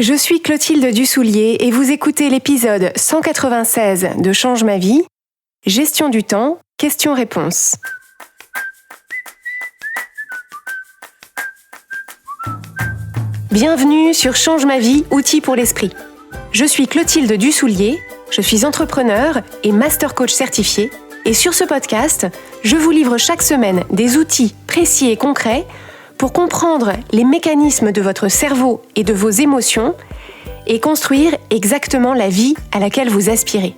Je suis Clotilde Dussoulier et vous écoutez l'épisode 196 de Change ma vie, Gestion du temps, questions-réponses. Bienvenue sur Change ma vie, outils pour l'esprit. Je suis Clotilde Dussoulier, je suis entrepreneur et master coach certifié et sur ce podcast, je vous livre chaque semaine des outils précis et concrets pour comprendre les mécanismes de votre cerveau et de vos émotions et construire exactement la vie à laquelle vous aspirez.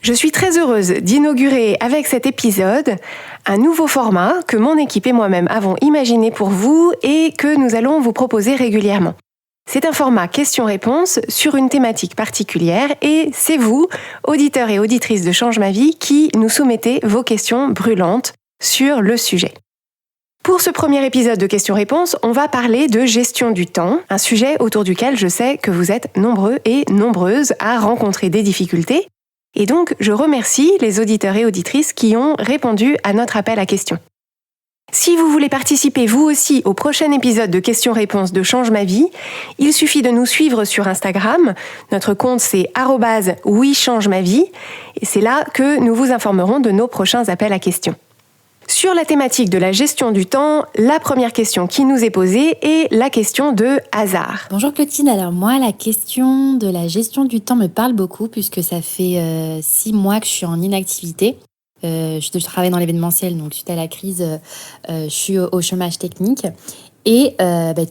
Je suis très heureuse d'inaugurer avec cet épisode un nouveau format que mon équipe et moi-même avons imaginé pour vous et que nous allons vous proposer régulièrement. C'est un format questions-réponses sur une thématique particulière et c'est vous, auditeurs et auditrices de Change ma vie, qui nous soumettez vos questions brûlantes sur le sujet. Pour ce premier épisode de questions-réponses, on va parler de gestion du temps, un sujet autour duquel je sais que vous êtes nombreux et nombreuses à rencontrer des difficultés. Et donc, je remercie les auditeurs et auditrices qui ont répondu à notre appel à questions. Si vous voulez participer vous aussi au prochain épisode de questions-réponses de Change ma vie, il suffit de nous suivre sur Instagram. Notre compte c'est @oui-change-ma-vie et c'est là que nous vous informerons de nos prochains appels à questions. Sur la thématique de la gestion du temps, la première question qui nous est posée est la question de hasard. Bonjour Clotilde, alors moi la question de la gestion du temps me parle beaucoup puisque ça fait 6 mois que je suis en inactivité. Je travaille dans l'événementiel, donc suite à la crise, je suis au chômage technique. Et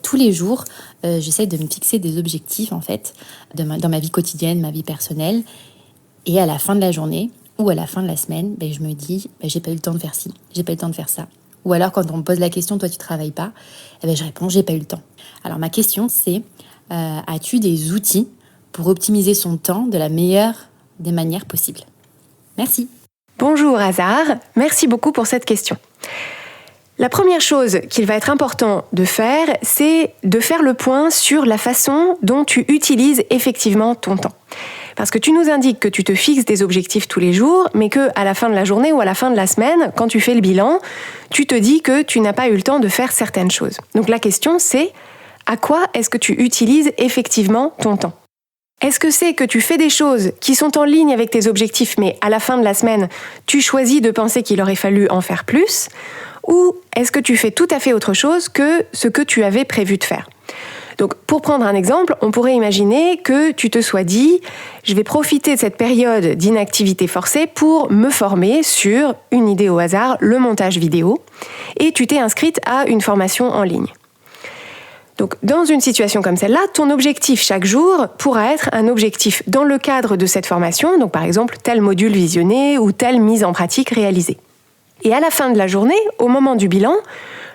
tous les jours, j'essaie de me fixer des objectifs en fait dans ma vie quotidienne, ma vie personnelle. Et à la fin de la journée, ou à la fin de la semaine, je me dis, j'ai pas eu le temps de faire ci, j'ai pas eu le temps de faire ça. Ou alors quand on me pose la question, toi tu travailles pas, je réponds, j'ai pas eu le temps. Alors ma question c'est, as-tu des outils pour optimiser son temps de la meilleure des manières possibles ? Merci. Bonjour hasard, merci beaucoup pour cette question. La première chose qu'il va être important de faire, c'est de faire le point sur la façon dont tu utilises effectivement ton temps. Parce que tu nous indiques que tu te fixes des objectifs tous les jours, mais qu'à la fin de la journée ou à la fin de la semaine, quand tu fais le bilan, tu te dis que tu n'as pas eu le temps de faire certaines choses. Donc la question c'est, à quoi est-ce que tu utilises effectivement ton temps ? Est-ce que c'est que tu fais des choses qui sont en ligne avec tes objectifs, mais à la fin de la semaine, tu choisis de penser qu'il aurait fallu en faire plus ? Ou est-ce que tu fais tout à fait autre chose que ce que tu avais prévu de faire ? Donc, pour prendre un exemple, on pourrait imaginer que tu te sois dit « Je vais profiter de cette période d'inactivité forcée pour me former sur, une idée au hasard, le montage vidéo » et tu t'es inscrite à une formation en ligne. Donc, dans une situation comme celle-là, ton objectif chaque jour pourra être un objectif dans le cadre de cette formation, donc par exemple tel module visionné ou telle mise en pratique réalisée. Et à la fin de la journée, au moment du bilan,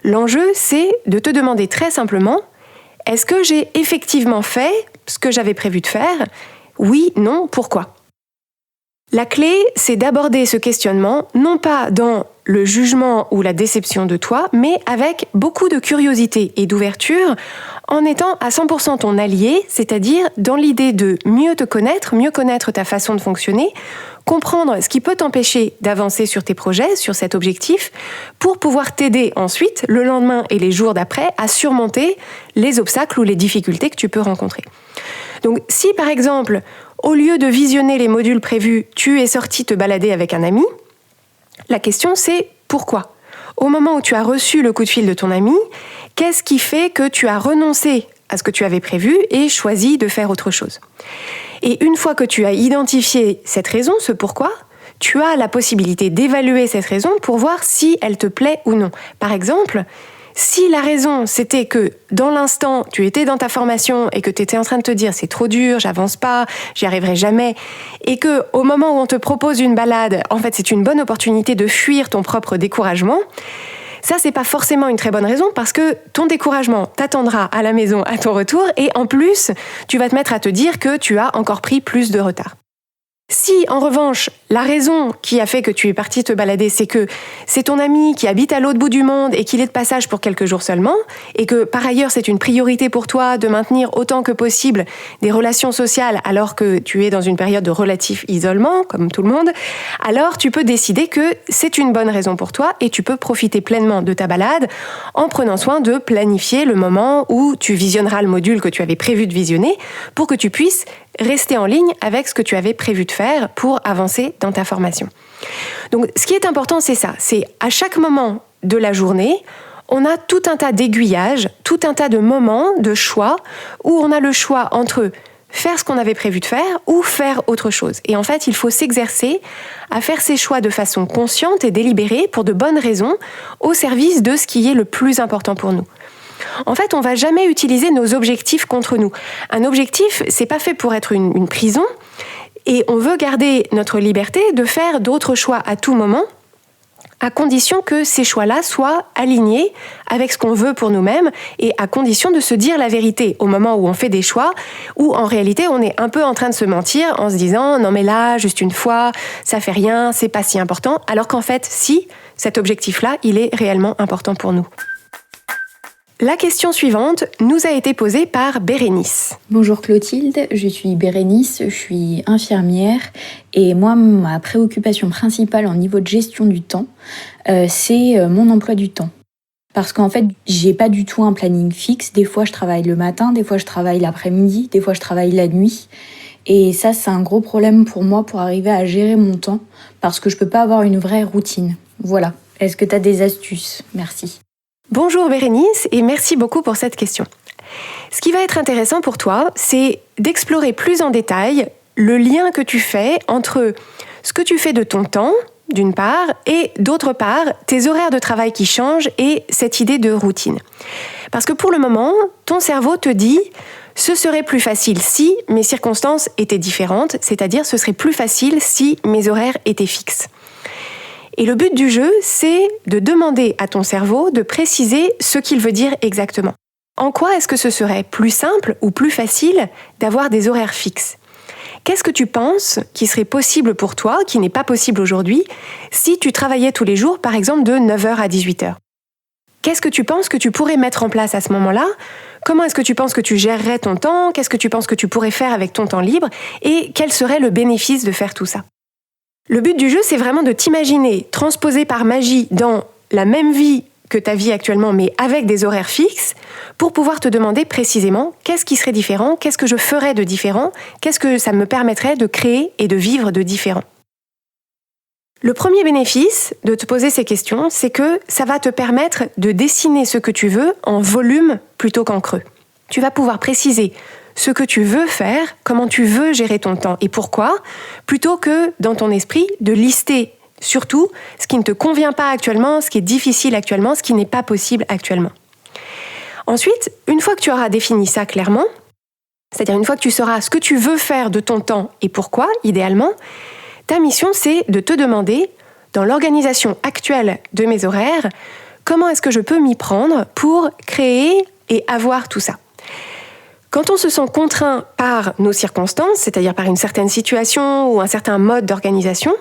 l'enjeu c'est de te demander très simplement « Est-ce que j'ai effectivement fait ce que j'avais prévu de faire ? Oui, non, pourquoi ? La clé, c'est d'aborder ce questionnement, non pas dans le jugement ou la déception de toi, mais avec beaucoup de curiosité et d'ouverture, en étant à 100% ton allié, c'est-à-dire dans l'idée de mieux te connaître, mieux connaître ta façon de fonctionner, comprendre ce qui peut t'empêcher d'avancer sur tes projets, sur cet objectif, pour pouvoir t'aider ensuite, le lendemain et les jours d'après, à surmonter les obstacles ou les difficultés que tu peux rencontrer. Donc si par exemple, au lieu de visionner les modules prévus, tu es sorti te balader avec un ami, la question c'est pourquoi ? Au moment où tu as reçu le coup de fil de ton ami, qu'est-ce qui fait que tu as renoncé à ce que tu avais prévu et choisi de faire autre chose ? Et une fois que tu as identifié cette raison, ce pourquoi, tu as la possibilité d'évaluer cette raison pour voir si elle te plaît ou non. Par exemple, si la raison c'était que dans l'instant tu étais dans ta formation et que tu étais en train de te dire c'est trop dur, j'avance pas, j'y arriverai jamais, et que au moment où on te propose une balade, en fait c'est une bonne opportunité de fuir ton propre découragement, ça c'est pas forcément une très bonne raison parce que ton découragement t'attendra à la maison à ton retour et en plus tu vas te mettre à te dire que tu as encore pris plus de retard. Si, en revanche, la raison qui a fait que tu es parti te balader, c'est que c'est ton ami qui habite à l'autre bout du monde et qu'il est de passage pour quelques jours seulement, et que par ailleurs c'est une priorité pour toi de maintenir autant que possible des relations sociales alors que tu es dans une période de relatif isolement, comme tout le monde, alors tu peux décider que c'est une bonne raison pour toi et tu peux profiter pleinement de ta balade en prenant soin de planifier le moment où tu visionneras le module que tu avais prévu de visionner pour que tu puisses rester en ligne avec ce que tu avais prévu de faire pour avancer dans ta formation. Donc, ce qui est important, c'est ça. C'est à chaque moment de la journée, on a tout un tas d'aiguillages, tout un tas de moments, de choix, où on a le choix entre faire ce qu'on avait prévu de faire ou faire autre chose. Et en fait, il faut s'exercer à faire ces choix de façon consciente et délibérée pour de bonnes raisons, au service de ce qui est le plus important pour nous. En fait, on ne va jamais utiliser nos objectifs contre nous. Un objectif, c'est pas fait pour être une prison, et on veut garder notre liberté de faire d'autres choix à tout moment, à condition que ces choix-là soient alignés avec ce qu'on veut pour nous-mêmes et à condition de se dire la vérité au moment où on fait des choix, où en réalité on est un peu en train de se mentir en se disant « non mais là, juste une fois, ça fait rien, c'est pas si important », alors qu'en fait, si, cet objectif-là, il est réellement important pour nous. La question suivante nous a été posée par Bérénice. Bonjour Clotilde, je suis Bérénice, je suis infirmière et moi, ma préoccupation principale en niveau de gestion du temps, c'est mon emploi du temps. Parce qu'en fait, j'ai pas du tout un planning fixe. Des fois, je travaille le matin, des fois, je travaille l'après-midi, des fois, je travaille la nuit. Et ça, c'est un gros problème pour moi pour arriver à gérer mon temps parce que je peux pas avoir une vraie routine. Voilà. Est-ce que tu as des astuces ? Merci. Bonjour Bérénice et merci beaucoup pour cette question. Ce qui va être intéressant pour toi, c'est d'explorer plus en détail le lien que tu fais entre ce que tu fais de ton temps, d'une part, et d'autre part, tes horaires de travail qui changent et cette idée de routine. Parce que pour le moment, ton cerveau te dit « ce serait plus facile si mes circonstances étaient différentes », c'est-à-dire « ce serait plus facile si mes horaires étaient fixes ». Et le but du jeu, c'est de demander à ton cerveau de préciser ce qu'il veut dire exactement. En quoi est-ce que ce serait plus simple ou plus facile d'avoir des horaires fixes ? Qu'est-ce que tu penses qui serait possible pour toi, qui n'est pas possible aujourd'hui, si tu travaillais tous les jours, par exemple de 9h à 18h ? Qu'est-ce que tu penses que tu pourrais mettre en place à ce moment-là ? Comment est-ce que tu penses que tu gérerais ton temps ? Qu'est-ce que tu penses que tu pourrais faire avec ton temps libre ? Et quel serait le bénéfice de faire tout ça ? Le but du jeu, c'est vraiment de t'imaginer transposer par magie dans la même vie que ta vie actuellement, mais avec des horaires fixes, pour pouvoir te demander précisément qu'est-ce qui serait différent, qu'est-ce que je ferais de différent, qu'est-ce que ça me permettrait de créer et de vivre de différent. Le premier bénéfice de te poser ces questions, c'est que ça va te permettre de dessiner ce que tu veux en volume plutôt qu'en creux. Tu vas pouvoir préciser ce que tu veux faire, comment tu veux gérer ton temps et pourquoi, plutôt que dans ton esprit de lister surtout ce qui ne te convient pas actuellement, ce qui est difficile actuellement, ce qui n'est pas possible actuellement. Ensuite, une fois que tu auras défini ça clairement, c'est-à-dire une fois que tu sauras ce que tu veux faire de ton temps et pourquoi, idéalement, ta mission c'est de te demander, dans l'organisation actuelle de mes horaires, comment est-ce que je peux m'y prendre pour créer et avoir tout ça. Quand on se sent contraint par nos circonstances, c'est-à-dire par une certaine situation ou un certain mode d'organisation,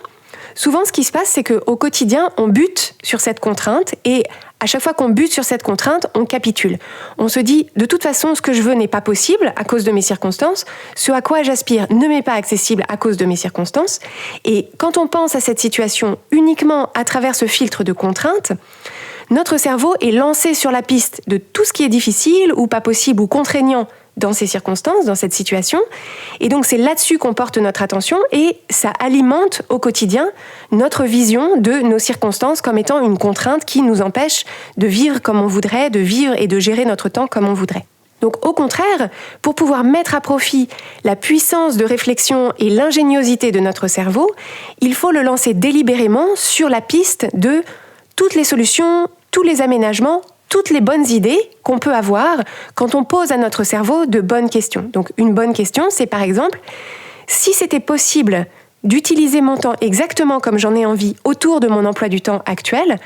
souvent ce qui se passe, c'est qu'au quotidien, on bute sur cette contrainte et à chaque fois qu'on bute sur cette contrainte, on capitule. On se dit, de toute façon, ce que je veux n'est pas possible à cause de mes circonstances, ce à quoi j'aspire ne m'est pas accessible à cause de mes circonstances. Et quand on pense à cette situation uniquement à travers ce filtre de contrainte, notre cerveau est lancé sur la piste de tout ce qui est difficile ou pas possible ou contraignant dans ces circonstances, dans cette situation. Et donc c'est là-dessus qu'on porte notre attention et ça alimente au quotidien notre vision de nos circonstances comme étant une contrainte qui nous empêche de vivre comme on voudrait, de vivre et de gérer notre temps comme on voudrait. Donc au contraire, pour pouvoir mettre à profit la puissance de réflexion et l'ingéniosité de notre cerveau, il faut le lancer délibérément sur la piste de toutes les solutions, tous les aménagements, toutes les bonnes idées qu'on peut avoir quand on pose à notre cerveau de bonnes questions. Donc une bonne question, c'est par exemple, si c'était possible d'utiliser mon temps exactement comme j'en ai envie autour de mon emploi du temps actuel,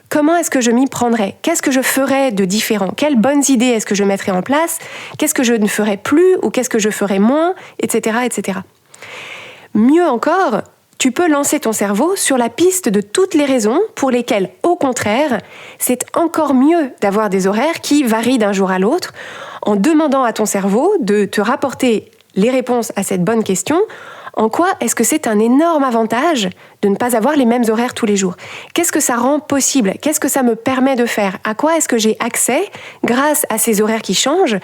comment est-ce que je m'y prendrais ? Qu'est-ce que je ferais de différent ? Quelles bonnes idées est-ce que je mettrais en place ? Qu'est-ce que je ne ferais plus ou qu'est-ce que je ferais moins ? Etc., etc. Mieux encore, tu peux lancer ton cerveau sur la piste de toutes les raisons pour lesquelles, au contraire, c'est encore mieux d'avoir des horaires qui varient d'un jour à l'autre, en demandant à ton cerveau de te rapporter les réponses à cette bonne question. En quoi est-ce que c'est un énorme avantage de ne pas avoir les mêmes horaires tous les jours ? Qu'est-ce que ça rend possible ? Qu'est-ce que ça me permet de faire ? À quoi est-ce que j'ai accès grâce à ces horaires qui changent,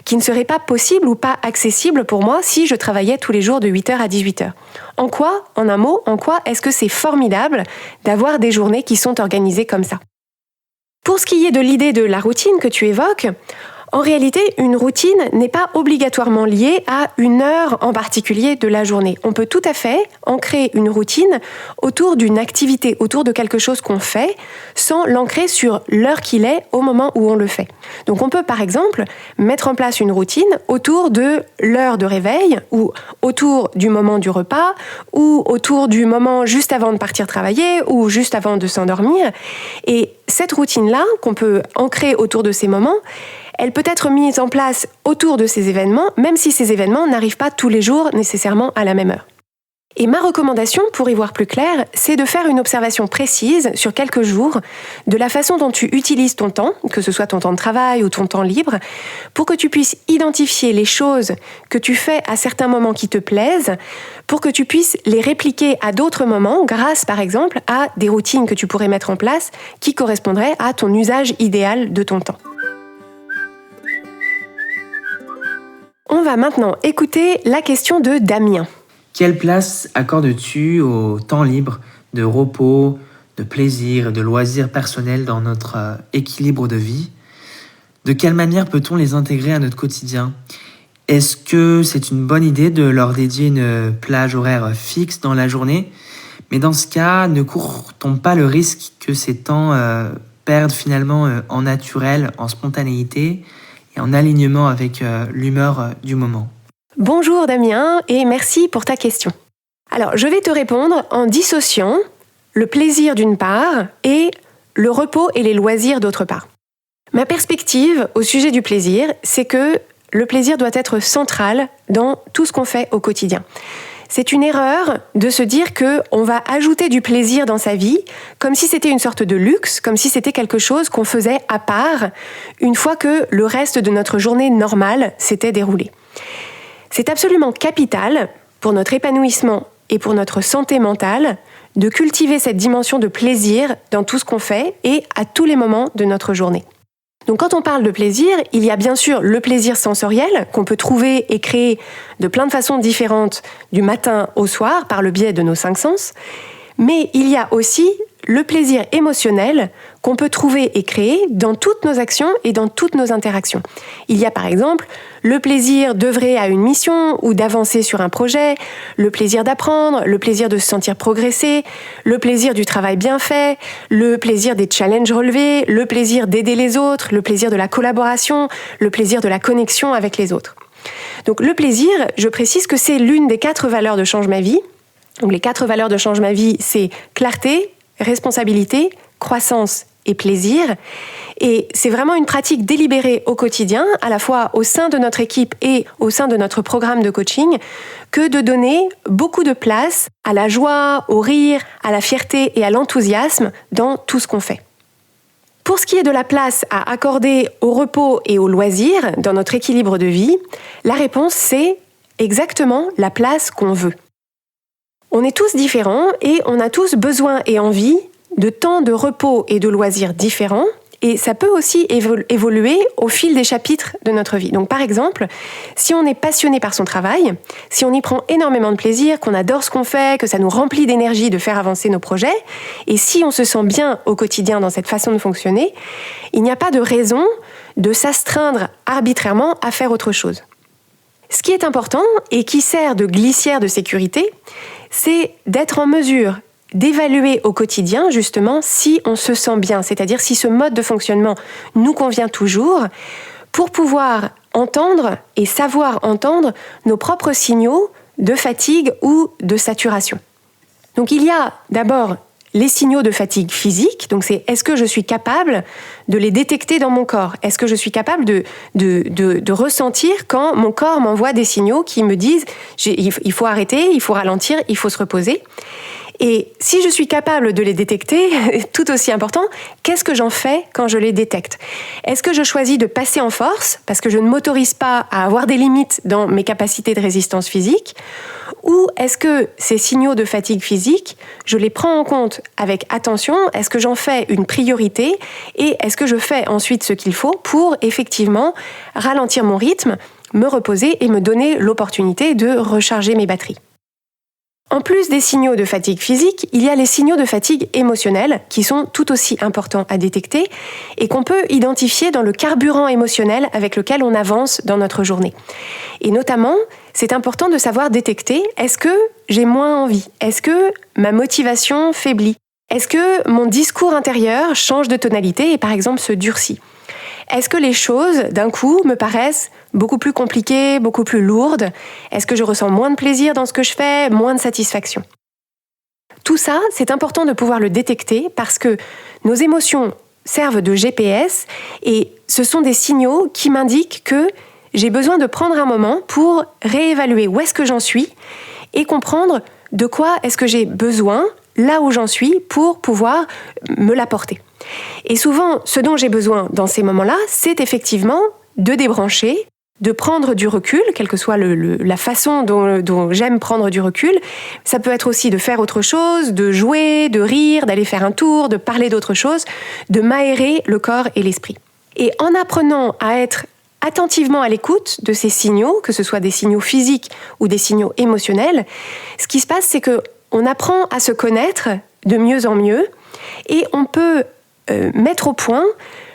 qui ne seraient pas possibles ou pas accessibles pour moi si je travaillais tous les jours de 8h à 18h ? En quoi, en un mot, en quoi est-ce que c'est formidable d'avoir des journées qui sont organisées comme ça ? Pour ce qui est de l'idée de la routine que tu évoques, en réalité, une routine n'est pas obligatoirement liée à une heure en particulier de la journée. On peut tout à fait ancrer une routine autour d'une activité, autour de quelque chose qu'on fait, sans l'ancrer sur l'heure qu'il est au moment où on le fait. Donc on peut par exemple mettre en place une routine autour de l'heure de réveil, ou autour du moment du repas, ou autour du moment juste avant de partir travailler, ou juste avant de s'endormir. Et cette routine-là, qu'on peut ancrer autour de ces moments, elle peut être mise en place autour de ces événements, même si ces événements n'arrivent pas tous les jours nécessairement à la même heure. Et ma recommandation, pour y voir plus clair, c'est de faire une observation précise sur quelques jours de la façon dont tu utilises ton temps, que ce soit ton temps de travail ou ton temps libre, pour que tu puisses identifier les choses que tu fais à certains moments qui te plaisent, pour que tu puisses les répliquer à d'autres moments grâce, par exemple, à des routines que tu pourrais mettre en place qui correspondraient à ton usage idéal de ton temps. On va maintenant écouter la question de Damien. Quelle place accordes-tu au temps libre, de repos, de plaisir et de loisirs personnels dans notre équilibre de vie ? De quelle manière peut-on les intégrer à notre quotidien ? Est-ce que c'est une bonne idée de leur dédier une plage horaire fixe dans la journée ? Mais dans ce cas, ne court-on pas le risque que ces temps perdent finalement en naturel, en spontanéité et en alignement avec l'humeur du moment ? Bonjour Damien et merci pour ta question. Alors je vais te répondre en dissociant le plaisir d'une part et le repos et les loisirs d'autre part. Ma perspective au sujet du plaisir, c'est que le plaisir doit être central dans tout ce qu'on fait au quotidien. C'est une erreur de se dire qu'on va ajouter du plaisir dans sa vie comme si c'était une sorte de luxe, comme si c'était quelque chose qu'on faisait à part une fois que le reste de notre journée normale s'était déroulé. C'est absolument capital pour notre épanouissement et pour notre santé mentale de cultiver cette dimension de plaisir dans tout ce qu'on fait et à tous les moments de notre journée. Donc quand on parle de plaisir, il y a bien sûr le plaisir sensoriel qu'on peut trouver et créer de plein de façons différentes du matin au soir par le biais de nos 5 sens, mais il y a aussi le plaisir émotionnel qu'on peut trouver et créer dans toutes nos actions et dans toutes nos interactions. Il y a par exemple le plaisir d'œuvrer à une mission ou d'avancer sur un projet, le plaisir d'apprendre, le plaisir de se sentir progresser, le plaisir du travail bien fait, le plaisir des challenges relevés, le plaisir d'aider les autres, le plaisir de la collaboration, le plaisir de la connexion avec les autres. Donc le plaisir, je précise que c'est l'une des 4 valeurs de Change ma vie. Donc les 4 valeurs de Change ma vie, c'est clarté, responsabilité, croissance et plaisir. Et c'est vraiment une pratique délibérée au quotidien, à la fois au sein de notre équipe et au sein de notre programme de coaching, que de donner beaucoup de place à la joie, au rire, à la fierté et à l'enthousiasme dans tout ce qu'on fait. Pour ce qui est de la place à accorder au repos et au loisir dans notre équilibre de vie, la réponse c'est exactement la place qu'on veut. On est tous différents et on a tous besoin et envie de temps de repos et de loisirs différents, et ça peut aussi évoluer au fil des chapitres de notre vie. Donc par exemple, si on est passionné par son travail, si on y prend énormément de plaisir, qu'on adore ce qu'on fait, que ça nous remplit d'énergie de faire avancer nos projets, et si on se sent bien au quotidien dans cette façon de fonctionner, il n'y a pas de raison de s'astreindre arbitrairement à faire autre chose. Ce qui est important et qui sert de glissière de sécurité, c'est d'être en mesure d'évaluer au quotidien justement si on se sent bien, c'est-à-dire si ce mode de fonctionnement nous convient toujours, pour pouvoir entendre et savoir entendre nos propres signaux de fatigue ou de saturation. Donc il y a d'abord les signaux de fatigue physique. Donc c'est est-ce que je suis capable de les détecter dans mon corps ? Est-ce que je suis capable de ressentir quand mon corps m'envoie des signaux qui me disent il faut arrêter, il faut ralentir, il faut se reposer ? Et si je suis capable de les détecter, tout aussi important, qu'est-ce que j'en fais quand je les détecte ? Est-ce que je choisis de passer en force parce que je ne m'autorise pas à avoir des limites dans mes capacités de résistance physique ? Ou est-ce que ces signaux de fatigue physique, je les prends en compte avec attention ? Est-ce que j'en fais une priorité ? Et est-ce que je fais ensuite ce qu'il faut pour effectivement ralentir mon rythme, me reposer et me donner l'opportunité de recharger mes batteries ? En plus des signaux de fatigue physique, il y a les signaux de fatigue émotionnelle qui sont tout aussi importants à détecter et qu'on peut identifier dans le carburant émotionnel avec lequel on avance dans notre journée. Et notamment, c'est important de savoir détecter, est-ce que j'ai moins envie ? Est-ce que ma motivation faiblit ? Est-ce que mon discours intérieur change de tonalité et par exemple se durcit ? Est-ce que les choses, d'un coup, me paraissent beaucoup plus compliquées, beaucoup plus lourdes ? Est-ce que je ressens moins de plaisir dans ce que je fais, moins de satisfaction ? Tout ça, c'est important de pouvoir le détecter parce que nos émotions servent de GPS et ce sont des signaux qui m'indiquent que j'ai besoin de prendre un moment pour réévaluer où est-ce que j'en suis et comprendre de quoi est-ce que j'ai besoin là où j'en suis pour pouvoir me l'apporter. Et souvent, ce dont j'ai besoin dans ces moments-là, c'est effectivement de débrancher, de prendre du recul, quelle que soit la façon dont j'aime prendre du recul. Ça peut être aussi de faire autre chose, de jouer, de rire, d'aller faire un tour, de parler d'autre chose, de m'aérer le corps et l'esprit. Et en apprenant à être attentivement à l'écoute de ces signaux, que ce soit des signaux physiques ou des signaux émotionnels, ce qui se passe, c'est qu'on apprend à se connaître de mieux en mieux et on peut mettre au point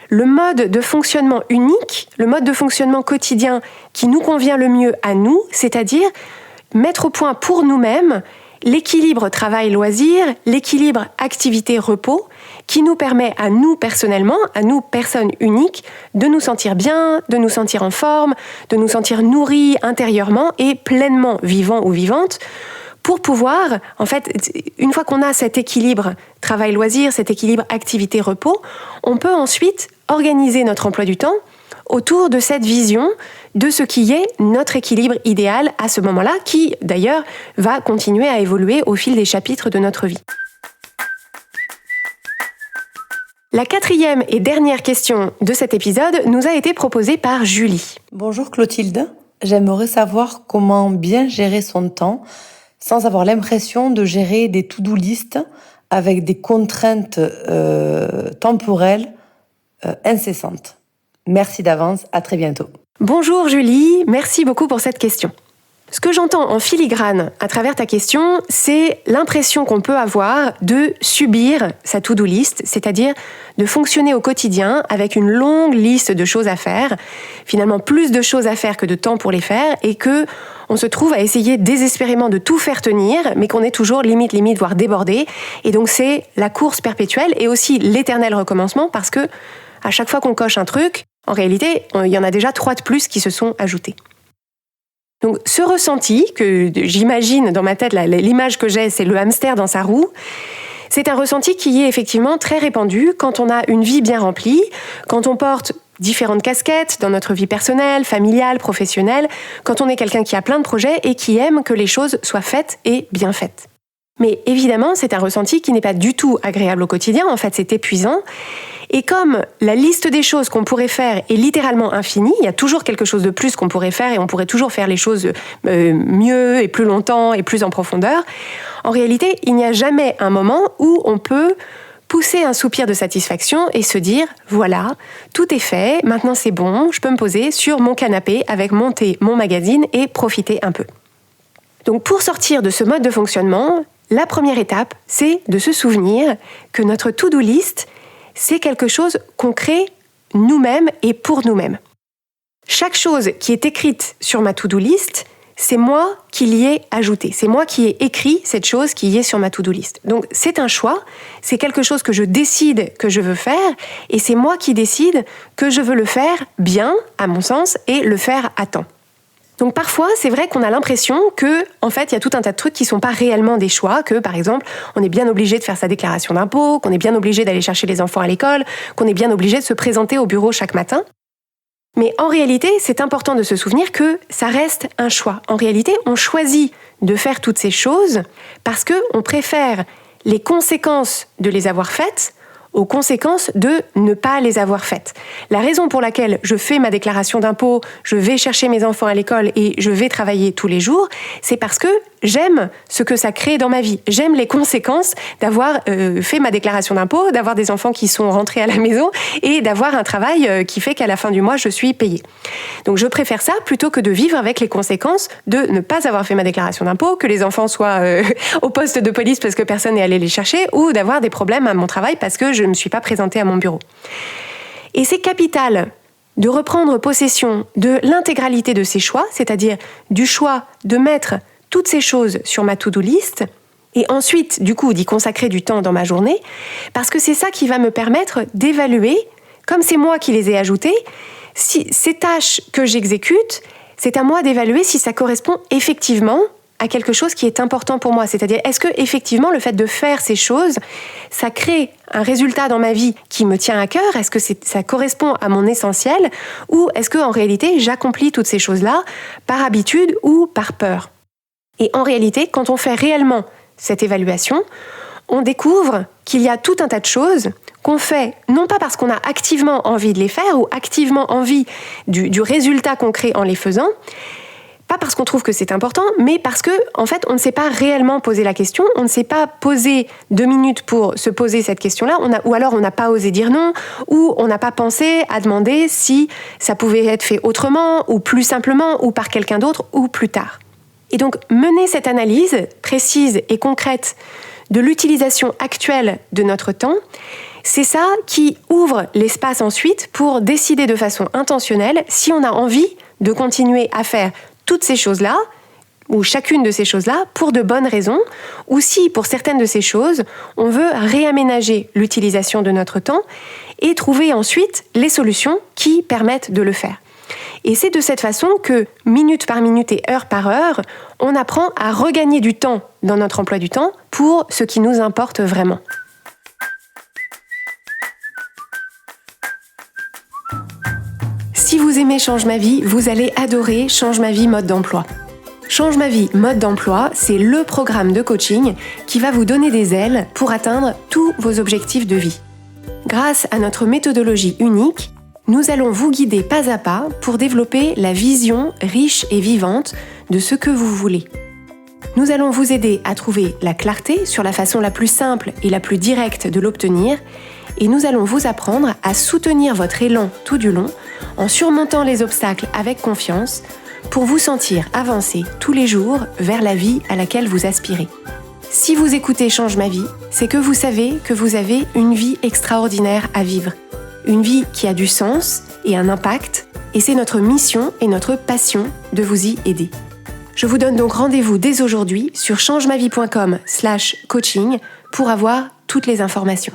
le mode de fonctionnement unique, le mode de fonctionnement quotidien qui nous convient le mieux à nous, c'est-à-dire mettre au point pour nous-mêmes l'équilibre travail-loisir, l'équilibre activité-repos, qui nous permet à nous personnellement, à nous personnes uniques, de nous sentir bien, de nous sentir en forme, de nous sentir nourris intérieurement et pleinement vivants ou vivantes, pour pouvoir, en fait, une fois qu'on a cet équilibre travail-loisir, cet équilibre activité-repos, on peut ensuite organiser notre emploi du temps autour de cette vision de ce qui est notre équilibre idéal à ce moment-là, qui d'ailleurs va continuer à évoluer au fil des chapitres de notre vie. La quatrième et dernière question de cet épisode nous a été proposée par Julie. Bonjour Clotilde, j'aimerais savoir comment bien gérer son temps sans avoir l'impression de gérer des to-do list avec des contraintes temporelles incessantes. Merci d'avance, à très bientôt. Bonjour Julie, merci beaucoup pour cette question. Ce que j'entends en filigrane à travers ta question, c'est l'impression qu'on peut avoir de subir sa to-do list, c'est-à-dire de fonctionner au quotidien avec une longue liste de choses à faire, finalement plus de choses à faire que de temps pour les faire, et que on se trouve à essayer désespérément de tout faire tenir, mais qu'on est toujours limite, voire débordé. Et donc c'est la course perpétuelle et aussi l'éternel recommencement parce que à chaque fois qu'on coche un truc, en réalité, il y en a déjà 3 de plus qui se sont ajoutés. Donc ce ressenti, que j'imagine dans ma tête, l'image que j'ai, c'est le hamster dans sa roue, c'est un ressenti qui est effectivement très répandu quand on a une vie bien remplie, quand on porte différentes casquettes dans notre vie personnelle, familiale, professionnelle, quand on est quelqu'un qui a plein de projets et qui aime que les choses soient faites et bien faites. Mais évidemment, c'est un ressenti qui n'est pas du tout agréable au quotidien, en fait c'est épuisant. Et comme la liste des choses qu'on pourrait faire est littéralement infinie, il y a toujours quelque chose de plus qu'on pourrait faire et on pourrait toujours faire les choses mieux et plus longtemps et plus en profondeur, en réalité, il n'y a jamais un moment où on peut pousser un soupir de satisfaction et se dire « Voilà, tout est fait, maintenant c'est bon, je peux me poser sur mon canapé avec mon thé, mon magazine et profiter un peu. » Donc pour sortir de ce mode de fonctionnement, la première étape, c'est de se souvenir que notre to-do list, c'est quelque chose qu'on crée nous-mêmes et pour nous-mêmes. Chaque chose qui est écrite sur ma to-do list, c'est moi qui l'y ai ajouté. C'est moi qui ai écrit cette chose qui est sur ma to-do list. Donc c'est un choix, c'est quelque chose que je décide que je veux faire, et c'est moi qui décide que je veux le faire bien, à mon sens, et le faire à temps. Donc parfois, c'est vrai qu'on a l'impression que, en fait, il y a tout un tas de trucs qui sont pas réellement des choix, que par exemple, on est bien obligé de faire sa déclaration d'impôt, qu'on est bien obligé d'aller chercher les enfants à l'école, qu'on est bien obligé de se présenter au bureau chaque matin. Mais en réalité, c'est important de se souvenir que ça reste un choix. En réalité, on choisit de faire toutes ces choses parce qu'on préfère les conséquences de les avoir faites aux conséquences de ne pas les avoir faites. La raison pour laquelle je fais ma déclaration d'impôt, je vais chercher mes enfants à l'école et je vais travailler tous les jours, c'est parce que j'aime ce que ça crée dans ma vie. J'aime les conséquences d'avoir fait ma déclaration d'impôt, d'avoir des enfants qui sont rentrés à la maison et d'avoir un travail qui fait qu'à la fin du mois, je suis payée. Donc je préfère ça plutôt que de vivre avec les conséquences de ne pas avoir fait ma déclaration d'impôt, que les enfants soient au poste de police parce que personne n'est allé les chercher, ou d'avoir des problèmes à mon travail parce que je ne me suis pas présentée à mon bureau. Et c'est capital de reprendre possession de l'intégralité de ces choix, c'est-à-dire du choix de mettre toutes ces choses sur ma to-do list et ensuite, du coup, d'y consacrer du temps dans ma journée, parce que c'est ça qui va me permettre d'évaluer, comme c'est moi qui les ai ajoutées, si ces tâches que j'exécute, c'est à moi d'évaluer si ça correspond effectivement à quelque chose qui est important pour moi. C'est-à-dire, est-ce que effectivement le fait de faire ces choses, ça crée un résultat dans ma vie qui me tient à cœur? Est-ce que ça correspond à mon essentiel? Ou est-ce que en réalité, j'accomplis toutes ces choses-là par habitude ou par peur? Et en réalité, quand on fait réellement cette évaluation, on découvre qu'il y a tout un tas de choses qu'on fait, non pas parce qu'on a activement envie de les faire ou activement envie du résultat qu'on crée en les faisant, pas parce qu'on trouve que c'est important, mais parce que, en fait, on ne s'est pas réellement posé la question, on ne s'est pas posé 2 minutes pour se poser cette question-là, ou alors on n'a pas osé dire non, ou on n'a pas pensé à demander si ça pouvait être fait autrement, ou plus simplement, ou par quelqu'un d'autre, ou plus tard. Et donc, mener cette analyse précise et concrète de l'utilisation actuelle de notre temps, c'est ça qui ouvre l'espace ensuite pour décider de façon intentionnelle si on a envie de continuer à faire toutes ces choses-là, ou chacune de ces choses-là, pour de bonnes raisons, ou si, pour certaines de ces choses, on veut réaménager l'utilisation de notre temps et trouver ensuite les solutions qui permettent de le faire. Et c'est de cette façon que, minute par minute et heure par heure, on apprend à regagner du temps dans notre emploi du temps pour ce qui nous importe vraiment. Si vous aimez Change ma vie, vous allez adorer Change ma vie mode d'emploi. Change ma vie mode d'emploi, c'est le programme de coaching qui va vous donner des ailes pour atteindre tous vos objectifs de vie. Grâce à notre méthodologie unique, nous allons vous guider pas à pas pour développer la vision riche et vivante de ce que vous voulez. Nous allons vous aider à trouver la clarté sur la façon la plus simple et la plus directe de l'obtenir, et nous allons vous apprendre à soutenir votre élan tout du long en surmontant les obstacles avec confiance pour vous sentir avancer tous les jours vers la vie à laquelle vous aspirez. Si vous écoutez Change ma vie, c'est que vous savez que vous avez une vie extraordinaire à vivre. Une vie qui a du sens et un impact, et c'est notre mission et notre passion de vous y aider. Je vous donne donc rendez-vous dès aujourd'hui sur changemavie.com/coaching pour avoir toutes les informations.